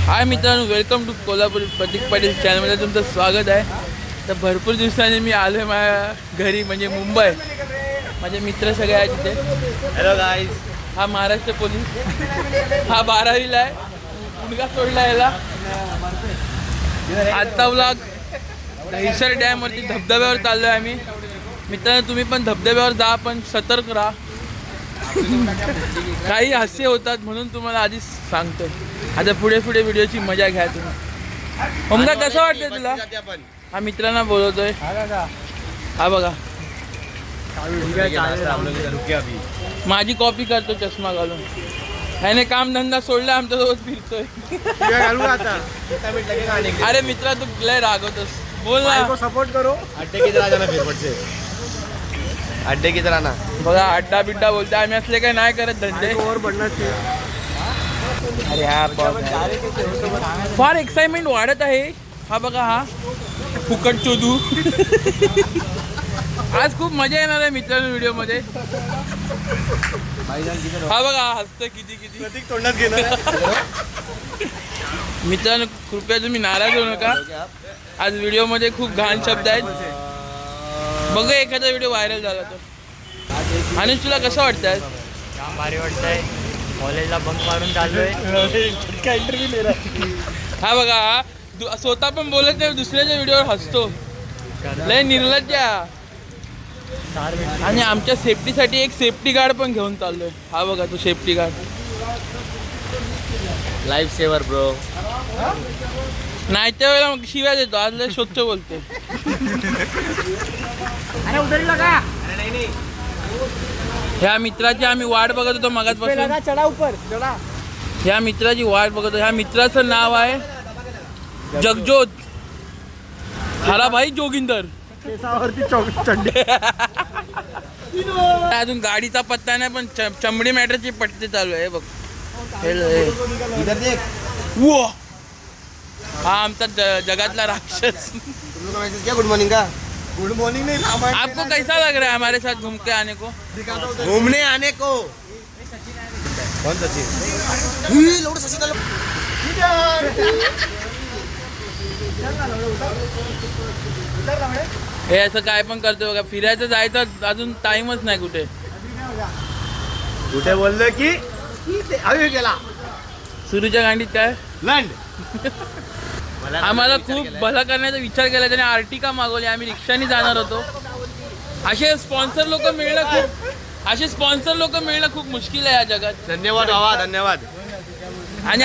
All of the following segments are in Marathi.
हाय मित्रांनो, वेलकम टू कोल्हापूर प्रतीक पाटील चॅनलमध्ये तुमचं स्वागत आहे. तर भरपूर दिवसांनी मी आलो आहे माझ्या घरी, म्हणजे मुंबई. माझे मित्र सगळे आहेत तिथे. Hello guys. हा महाराष्ट्र पोलीस, हा 12वीला आहे. मुलगा सोडला याला. आजचा व्लॉग दहिसर डॅमवरती धबधब्यावर चाललो आहे आम्ही. मित्रांनो, तुम्ही पण धबधब्यावर जा, पण सतर्क राहा. काही हास्य होतात म्हणून तुम्हाला आधीच सांगतोय. आता पुढे पुढे व्हिडिओची मजा घ्या तुम्ही. ओमकार, कसं वाटतंय तुला? हा मित्रांना बोलवतोय. हा बघा, माझी कॉपी करतो चष्मा घालून. ह्याने काम धंदा सोडला, आमच्यासोबत फिरतोय. अरे मित्रा, तू लय रागवतोस. बोल ना. सपोर्ट करो. अड्डे की तरह जाना फिर से. अड्डे की तरह ना. बघा, अड्डा बिड्डा बोलते. आम्ही असले काही नाही करत धंदे. अरे हा फार एक्साइटमेंट वाढत आहे. हा बघा, हा फुकट चोदू. आज खूप मजा येणार आहे मित्रांनो व्हिडिओमध्ये. हा बघा, हसतोय किती किती. तोंडात घेणार. मित्रांनो, कृपया तुम्ही नाराज होऊ नका. आज व्हिडिओमध्ये खूप घाण शब्द आहेत. बघा, एखादा व्हिडिओ व्हायरल झाला तर. आणि तुला कसं वाटतंय? भारी वाटतंय. कॉलेजला बंक मारून चाललोय. हा बघा, हा स्वतः पण बोलत नाही, दुसऱ्याच्या व्हिडिओवर हसतो. लय निर्लज्ज. आणि आमच्या सेफ्टीसाठी एक सेफ्टी गार्ड पण घेऊन चाललोय. हा बघा, तो safety guard. Life saver bro. नाही त्या वेळेला मग शिव्या देतो. आज लय स्वच्छ बोलते. ह्या मित्राची आम्ही वाट बघत होतो मगाचपासून. ह्या मित्राची वाट बघत होतो. ह्या मित्राचं नाव आहे जगज्योत हराभाई जोगिंदर. अजून गाडीचा पत्ता नाही, पण चमडी मॅटरची पट्टी चालू आहे. बघ, हा आमचा जगातला राक्षस. गुड मॉर्निंग का? गुड मॉर्निंग नहीं. आपको कैसा लग रहा है हमारे साथ घूम के आने को? घूमने आने को. कौन सचिन? सचिन हे असं काय पण करतो बघा. फिरायचं जायचं अजून टाइमच नाही कुठे. कुठे बोललो की अभी गेला सुरूच्या गांडीत काय लंड. आम्हाला खूप भला करण्याचा विचार केला त्याने. आर्टिका मागवली. आम्ही रिक्षाने जाणार होतो. असे स्पॉन्सर लोक मिळणं खूप मुश्किल आहे या जगात. धन्यवाद बाबा, धन्यवाद. आणि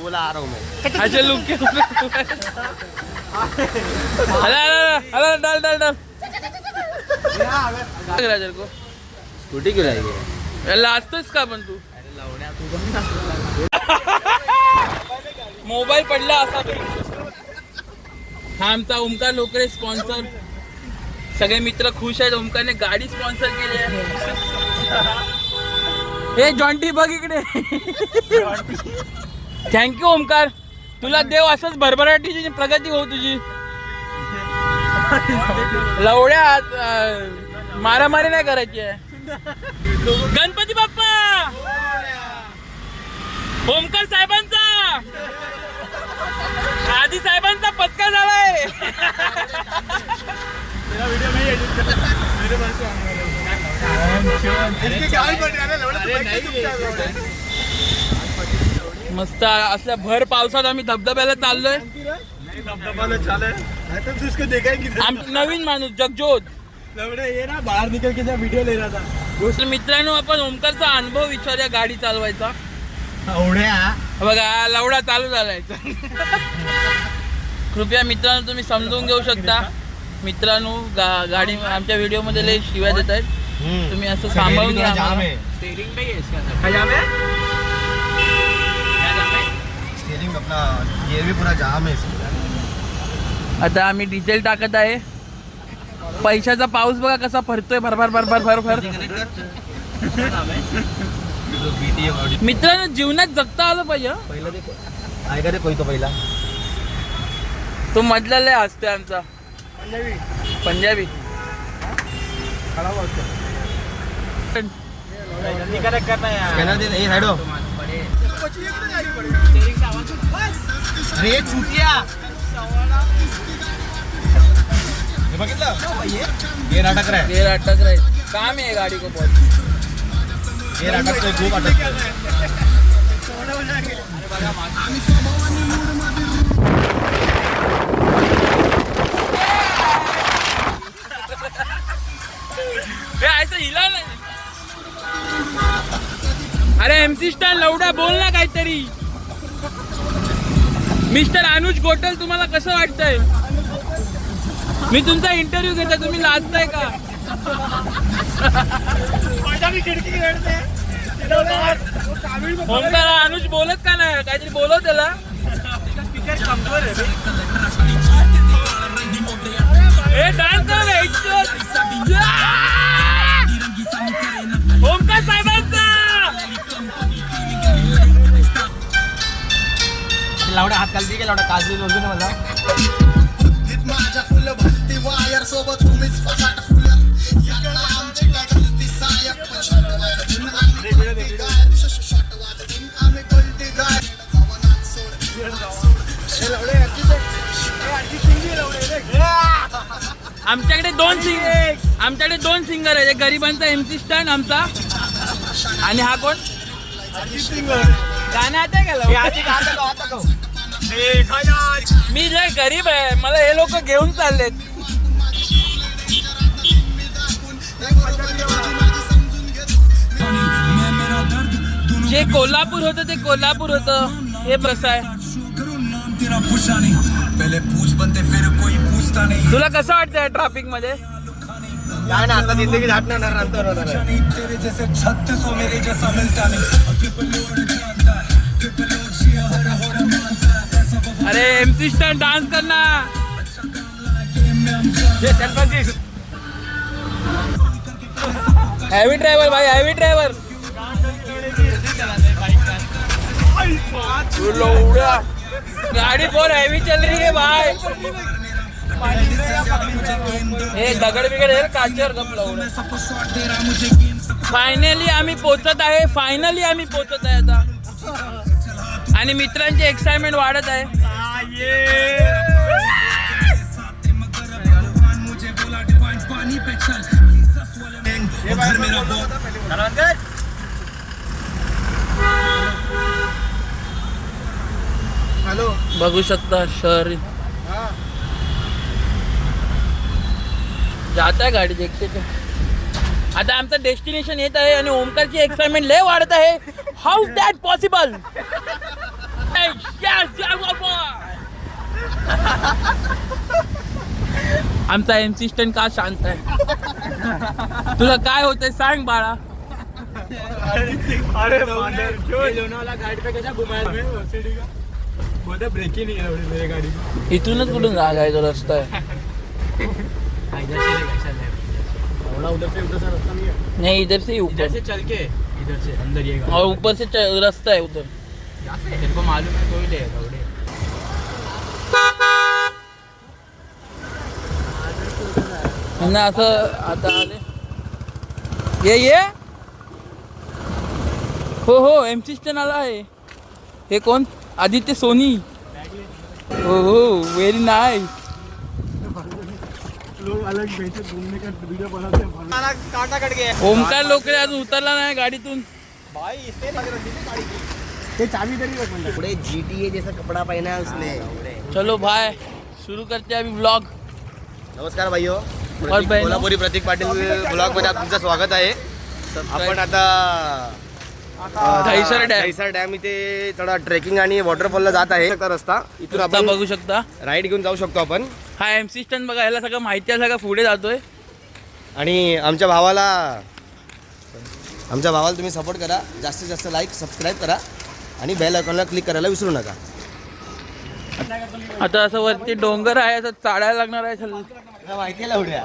बोला आ रहा हूं मैं. असे लोक डाल स्कूटी क्यों लाएगी? लाजतोस का पण तू? मोबाईल पडला असा. हा आमचा ओमकार लोकरे स्पॉन्सर. सगळे मित्र खुश आहेत. ओमकारने गाडी स्पॉन्सर केली आहे. हे जॉन्टी बघ इकडे. थँक्यू ओमकार. तुला देव असंच भरभराटीची प्रगती हो तुझी. लवड्या मारामारी नाही करायची आहे. गणपती बाप्पा. ओमकार साहेबांचा, आधी साहेबांचा पत्का झालाय. मस्त. असल्या भर पावसात आम्ही धबधब्याला चाललोय. नवीन माणूस जगज्योत बाहर निकल के व्हिडिओ ले रहा था. मित्रांनो, आपण ओमकारचा अनुभव विचारूया गाडी चालवायचा. बघा, लवडा चालू झालाय. कृपया मित्रांनो, तुम्ही समजून घेऊ शकता. मित्रांनो, गाडी आमच्या व्हिडिओमध्ये लय शिव्या देत आहेत. तुम्ही असं सांभाळून घ्या. आता आम्ही डिझेल टाकत आहे. पैशाचा पाऊस बघा कसा भरतोय. भरभर. मित्रांनो, जीवनात जगता आलं पाहिजे. पहिला तो मधला लय असतोय आमचा पंजाबी. जल्दी कनेक्ट करना है यार. रे चुटिया हे बघितलं गेर अटक रहा है गेर अटक रहे काम है गाड़ी को बहुत गेर अटकतोय खूप अटकतोय ऐसा हिला नाही अरे एमसी स्टार लवडा बोल ना काहीतरी मिस्टर अनुज गोटल तुम्हाला कसं वाटतंय मी तुमचा इंटरव्ह्यू घेता तुम्ही लाजताय का ओमकार अनुज बोलत का नाही काहीतरी बोलव त्याला हे डान्स ओमकार साहेबांचा लावडा हात खाली की लावडा काजू बोलतो ना मला माझ्या फुल भक्ती वायर सोबत तुम्हीच फसाट फुलर याकडे आमची गलती सायक पण शटवाचं दिन आम्ही गलती गाय शटवाचं दिन आम्ही गलती गाय जवानात सोड आमच्याकडे दोन सिंगर आहेत एक गरिबांचा एमसी स्टँड आमचा आणि हा कोण गाणं आता गेला मी लय गरीब आहे मला हे लोक घेऊन चाललेत जे कोल्हापूर होतं ते कोल्हापूर होतं हे कसं आहे तुला कसं वाटतंय ट्रॅफिक मध्ये काय ना आता जिंदगी झाटणार नंतर होणार अरे एमसी स्टँड डान्स करना हैवी ड्राइवर भाई हैवी ड्राइवर गाड़ी बहुत हैवी चल रही है भाई हे दगड बिगड हे काचेवर गपलं फायनली आम्ही पोचत आहे आता आणि मित्रांची एक्साइटमेंट वाढत आहे हॅलो बघू शकता शहर जात आहे गाडी देखते ते आता आमचं डेस्टिनेशन येत आहे आणि ओमकारची एक्साइटमेंट लय वाढत आहे हाऊ दॅट पॉसिबल आमचा एमसी स्टँड का शांत आहे तुला काय होतंय सांग बाळा अरे लोनावाला गाड़ी पे कैसा घुमाया मैं ब्रेक ही नहीं है मेरी गाड़ी इथूनच कुठून जागा आहे तो रस्ता आहे उधर से रास्ता नहीं है नहीं इधर से ही इधर ऊपर से चल के इधर से अंदर ये और ऊपर से रास्ता है उधर तेरे को मालूम है कोई ले दौड़े ना असं आता आले ये हो एमसी स्टँड आला आहे हे कोण आदित्य सोनी हो व्हेरी नाइस लोग अलग बैठे घूमने का वीडियो बनाते हैं काटा कट गया ओमकार लोकरे अजून उतरला नाही गाडीतून भाई इसने ये चाबी दे पुढे GTA जैसा कपड़ा पहना है उसने चलो भाई शुरू करते हैं अभी ब्लॉग नमस्कार भाइयों और बहनों. कोल्हापुरी प्रतीक पाटील ब्लॉग मध्ये तुमचं स्वागत आहे आपण आता दहिसर डॅम इथे थोडा ट्रेकिंग आणि वॉटरफॉलला जात आहे रस्ता इथून आता आपण बघू शकता राईड घेऊन जाऊ शकतो आपण हा एमसी स्टँड बघा याला सगळं माहिती आहे सगळं पुढे जातोय आणि आमच्या भावाला तुम्ही सपोर्ट करा जास्तीत जास्त लाईक सबस्क्राईब करा आणि बेल आयकॉनला क्लिक करायला विसरू नका आता असं वरती डोंगर आहे असं चाडायला लागणार आहे माहिती आहे लावड्या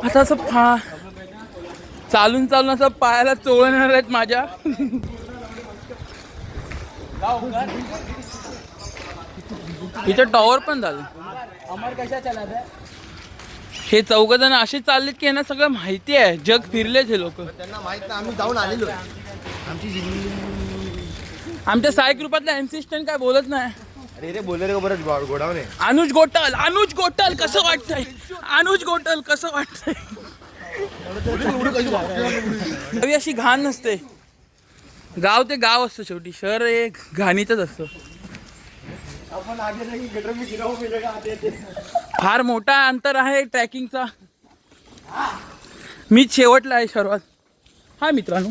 आता असं चालून असं पायाला चोळणार आहेत माझ्या इथं टॉवर पण झालं हे चौघजण असे चाललेत की यांना सगळं माहिती आहे जग फिरलेच हे लोक त्यांना माहित नाही आम्ही जाऊन आलेलो आहे आमची आमच्या साई ग्रुपातल्या एमसी स्टँड काय बोलत नाही अरे रे बोलले रे बरं गोडाऊन आहे. अनुज गोटल कसं वाटतंय? अनुज गोटल कसं वाटतंय? गावी अशी घाण नसते. गाव ते गाव असतं शेवटी. शहर एक घाणीतच असतं. फार मोठा अंतर आहे ट्रॅकिंगचा. मीच शेवटला आहे सर्वात. हा मित्रांनो,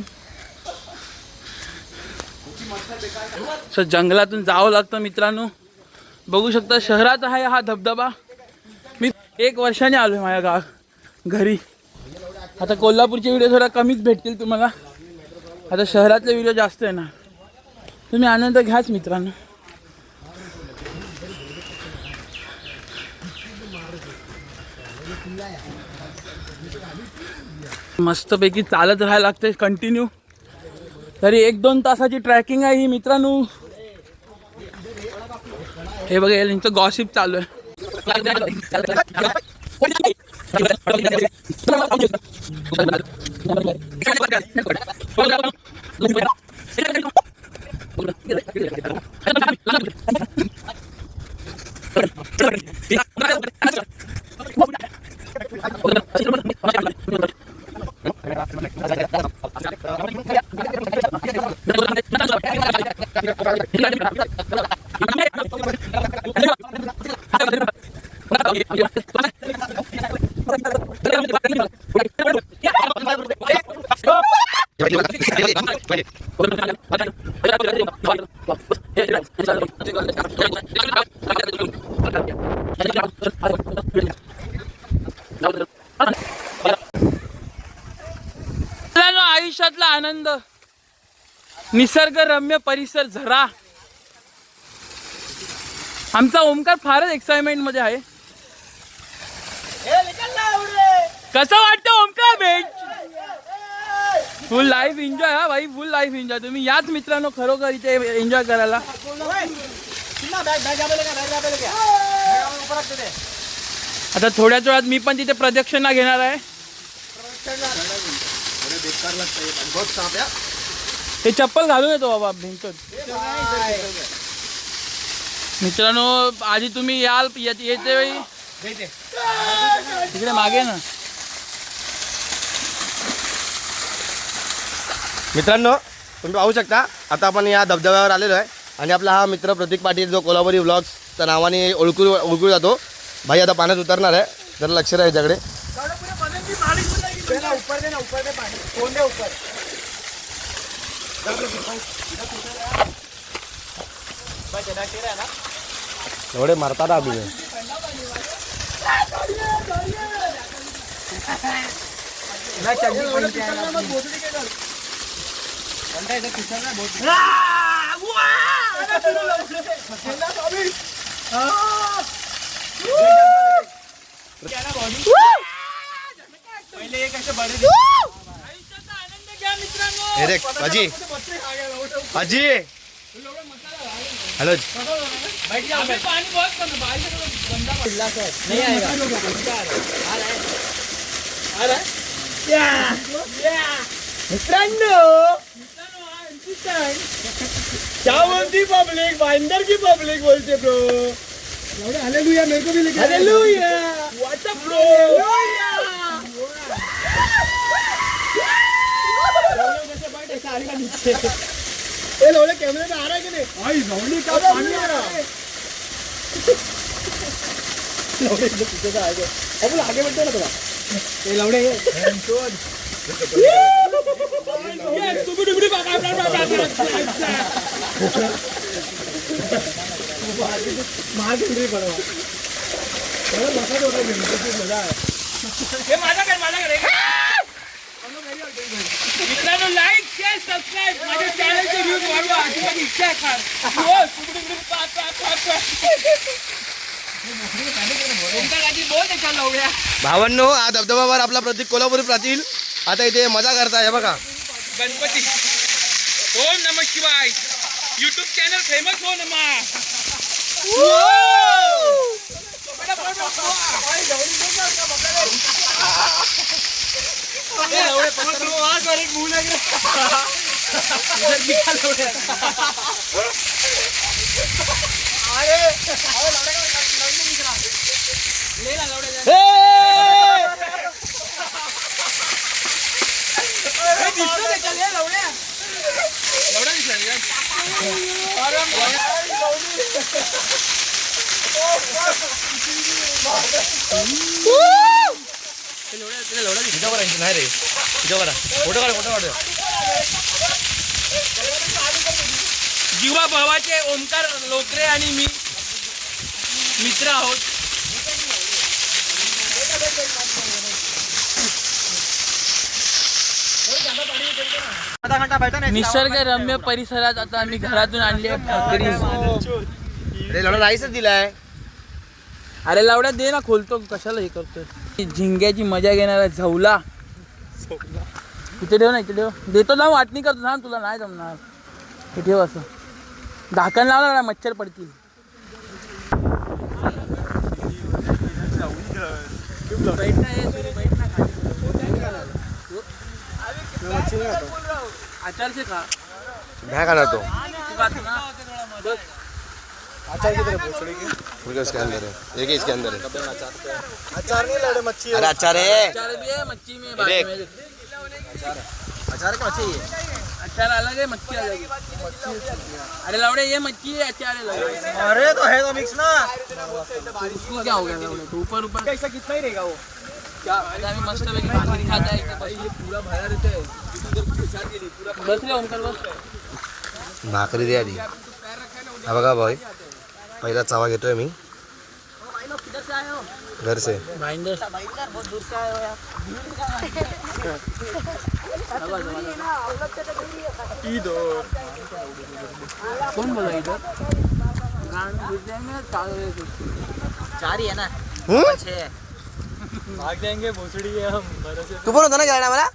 जंगलातून जावं लागतं मित्रांनो. बघू शकता शहरात आहे हा धबधबा. मी 1 वर्षाने आलोय माझ्या घरी. आता कोल्हापूरचे व्हिडिओ थोडा कमीच भेटतील तुम्हाला. आता शहरातले व्हिडिओ जास्त आहे ना. तुम्ही आनंद घ्याच मित्रांनो. मस्तपैकी चालत राहायला लागते कंटिन्यू. तरी 1-2 तासाची ट्रॅकिंग आहे ही मित्रांनो. हे बघा यांचं गॉसिप चालू आहे. आयुष्यातला आनंद, निसर्गरम्य परिसर, झरा. आमचा ओमकार फारच एक्साइटमेंट मध्ये आहे. कसं वाटतं ओमकार? बेंच फुल लाईफ एन्जॉय. हा भाई फुल लाईफ एन्जॉय. तुम्ही याच मित्रांनो खरोखर इथे एन्जॉय करायला. आता थोड्याच वेळात मी पण तिथे प्रदक्षिणा घेणार आहे. हे चप्पल घालून येतो बाबा भिंतत. मित्रांनो आधी तुम्ही याल येते वेळी तिकडे मागे ना. मित्रांनो तुम्ही पाहू शकता आता आपण या धबधब्यावर आलेलो आहे. आणि आपला हा मित्र प्रतीक पाटील जो कोल्हापुरी व्लॉग्सच्या नावाने ओळखू जातो. भाई आता पाण्यात उतरणार आहे. जरा लक्ष राहा याच्याकडे. एवढे मारतात अभी. अजी अजी हेलो. मित्रांनो क्या बोलती पब्लिक? बाइंदर की पब्लिक बोलते ब्रो. हालेलुया मेरे को भी लिखा. Hallelujah what up bro. ये लोड़े कैमरे में आ रहा है कि नहीं? भाई लौड़ी का पानी आ रहा है. लौड़े इधर पीछे से आएगा. अब आगे बढ़ते ना थोड़ा. ये लौड़े ये तुम मार के पड़वा. मजा है. ये मजा कर. मित्रांनो लाईक शेअर सबस्क्राईब माझ्या चॅनलचे व्ह्यूज वाढवा. आजूबाजू इच्छा आहे. भावांनो हा धबधबावर आपला प्रतीक कोल्हापुरी पाटील आता इथे मजा करताय. बघा गणपती. ओम नमः शिवाय. यूट्यूब चॅनल फेमस हो नमा. अरे नाही रे फोटो काढ जीवा भावाचे ओमकार लोकरे आणि मी मित्र आहोत. निसर्ग रम्य परिसरात आता आम्ही घरातून आणली आहे भाकरी. अरे लवडा राईसच दिलाय. अरे लावड्या दे ना, खोलतो कशाला हे करतोय. झिंग्याची मजा घेणारा झवला इथे ठेव ना, इथे ठेव. देतो ना, वाटणी करतो ना, तुला नाही जमणार. हे ठेव असं, झाकण लावलं ना, मच्छर पडतील. आचार से खा. भ्या खाणार तो. इसके अंदर है, एक ही इसके अंदर है. अचार नहीं लड़े मच्छी अरे अचार है. अचार भी है मच्छी में. देख. अचार का मच्छी है. अचार अलग है, मच्छी अलग है. अरे लवड़े ये मच्छी है, अचार है लवड़े. अरे तो है तो मिक्स ना. उसको क्या हो गया लवड़े, तो ऊपर ऊपर कैसा कितना ही रहेगा वो. क्या आम्ही मस्त पैकी भाकरी खाता है. ये पूरा भरा रहता है. बस रे ओमकार बस. भाकरी दे आधी. हा बघा भाई, पहिला चावा घेतोय मी घर से. भाईंदर कौन बोला इधर. चार ही है ना. भाग जाएंगे भोसड़ी है हम भरोसे. तू पण होता ना गेला मला.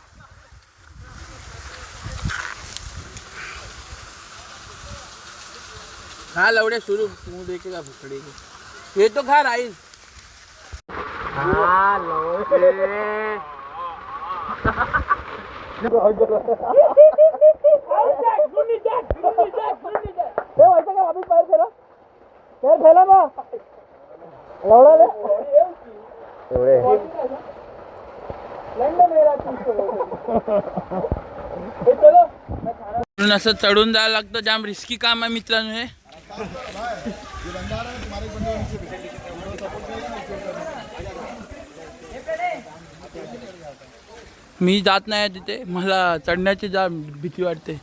खा लवड़े शुरू, मुंह देखेगा भुखड़े को. ये तो खा राइस. असं चढून जायला लागतं, जाम रिस्की काम आहे मित्रांनो हे. मी जात नाही तिथे, मला चढण्याची जाम भीती वाटते.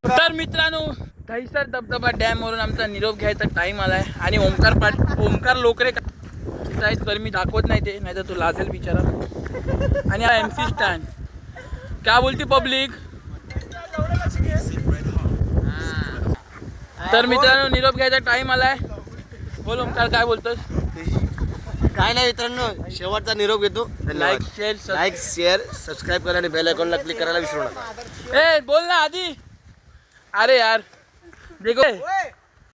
तर मित्रांनो, दहिसर धबधबा डॅम वरून आमचा निरोप घ्यायचा टाइम आलाय. आणि ओमकार लोकरे तिथं आहेत, तर मी दाखवत नाही ते, नाही तर तो लाजेल बिचारा. आणि हा MC स्टँड. क्या बोलती पब्लिक. तर मित्रांनो, निरोप घ्यायचा टाइम आलाय. बोल ओमकार, काय बोलतोस. काय नाही मित्रांनो, शेवटचा निरोप घेतो. लाईक शेअर सबस्क्राईब करा आणि बेल आयकॉनला क्लिक करायला विसरू नका. ए बोल ना आधी. अरे यार देखो